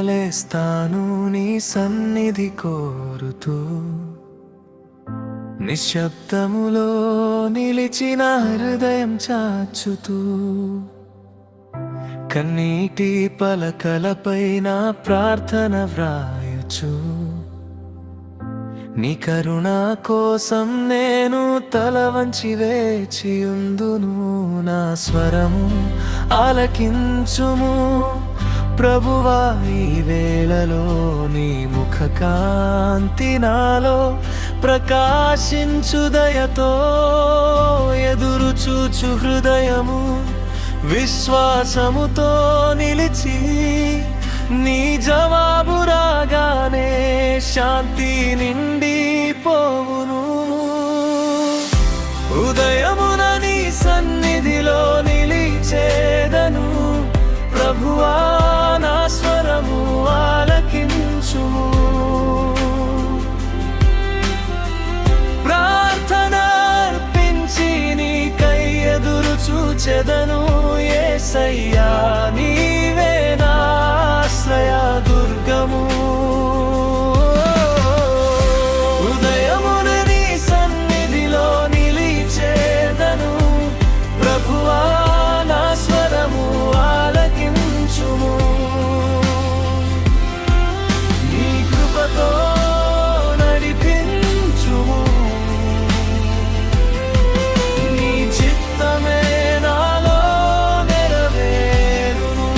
లేస్తాను నీ సన్నిధి కోరుతూ, నిశ్శబ్దములో నిలిచిన హృదయం చాచుతూ, కన్నీటి పలకలపైన ప్రార్థన వ్రాయుచు, నీ కరుణ కోసం నేను తల వంచి వేచియుందును. నా స్వరము ఆలకించుము ప్రభువా, ఈ వేళలో నీ ముఖ కాంతి నాలో ప్రకాశించు దయతో. ఎదురు చూచు హృదయము విశ్వాసముతో నిలిచి, నీ జవాబు రాగానే శాంతి నిండి పోవును. ఉదయమున నీ సన్నిధిలో నిలిచేదను ప్రభువా, నా స్వరము ఆలకించుము. ప్రార్థన అర్పించి నీకై ఎదురు చూచెదను యేసయ్యా, నీవే నా ఆశ్రయ దుర్గము. ఉదయమున నీ సన్నిధిలో నిలిచేదను ప్రభువా, నా స్వరము ఆలకించుము. నీ కృపతో నడిపించుము, నీ చిత్తమే నాలో నెరవేరును.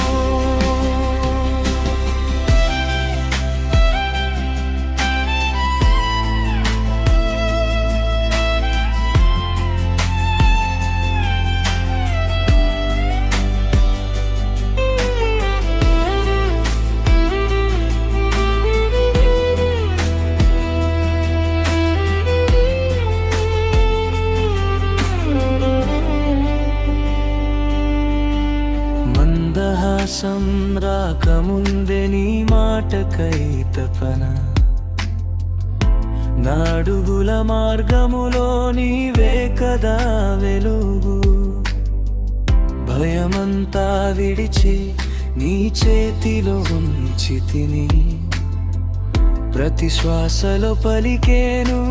మందహాసం రాకముందే నీ మాటకై తపన, నాడుగుల మార్గములో నీవే కదా వెలుగు. భయమంతా విడిచి నీ చేతిలో ఉంచితిని, ప్రతి శ్వాసలో పలికేను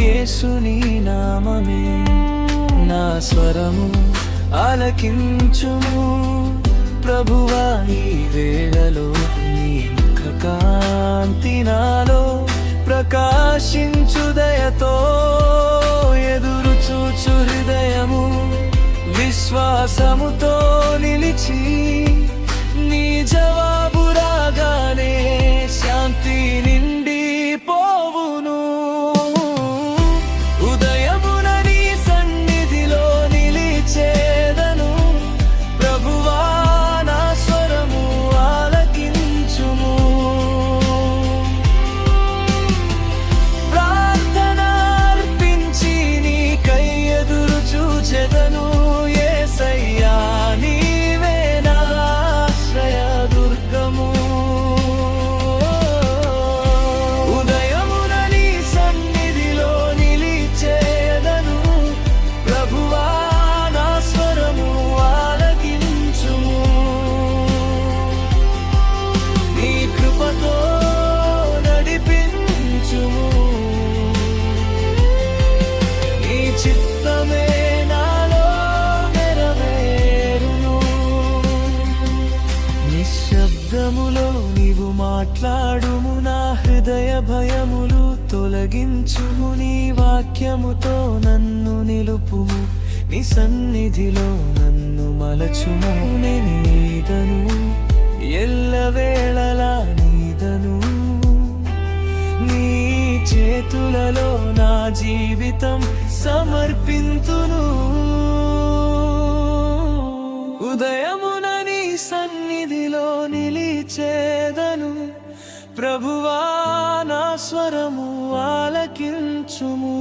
యేసుని నామమే. నా స్వరము ఆలకించుము ప్రభువా, ఈ వేళలో నీ ముఖ కాంతి నాలో ప్రకాశించు దయతో. ఎదురు చూచు హృదయము విశ్వాసముతో నిలిచి, నీ జవాబు రాగానే శాంతి నిండి పోవును. ఉదయమున నీ సన్నిధిలో నిలిచేదను ప్రభువా, నా స్వరము ఆలకించుము. ప్రార్థన అర్పించి నీకై ఎదురు చూచెదను యేసయ్యా, నీవే నా ఆశ్రయ దుర్గము. ఉదయమున నీ సన్నిధిలో నిలిచేదను ప్రభువా, నా స్వరము ఆలకించుము. నీ కృపతో నడిపించుము, నీ చిత్తమే నాలో నెరవేరును. నిశ్శబ్దములో నీవు మాట్లాడుము, నా హృదయ భయములు తొలగించుము. నీ వాక్యముతో నన్ను నిలుపుము, నీ సన్నిధిలో నన్ను మలచుము. నేను నీదను, ఎల్లవేళలా నీదను, నీ చేతులలో నా జీవితం సమర్పింతును. ఉదయమున నీ సన్నిధిలో నిలిచేదను ప్రభువా, నా స్వరము ఆలకించుము.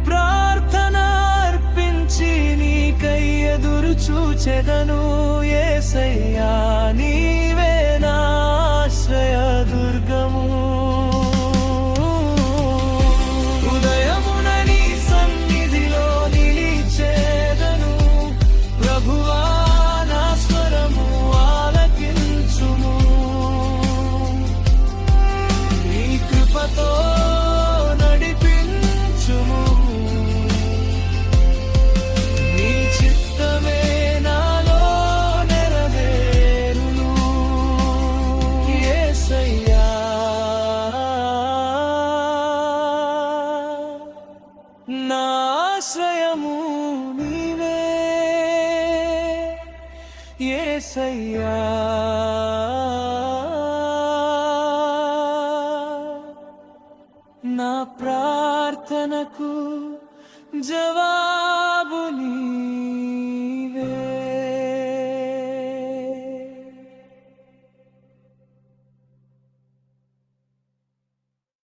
ప్రార్థన అర్పించి నీకై ఎదురు చూచెదను యేసయ్యా, నీవే నా ఆశ్రయ దుర్గము. ఉదయమున నీ సన్నిధిలో నిలిచేదను ప్రభువా, నా స్వరము యేసయ్యా. నా ప్రార్థనకు జవాబివ్వు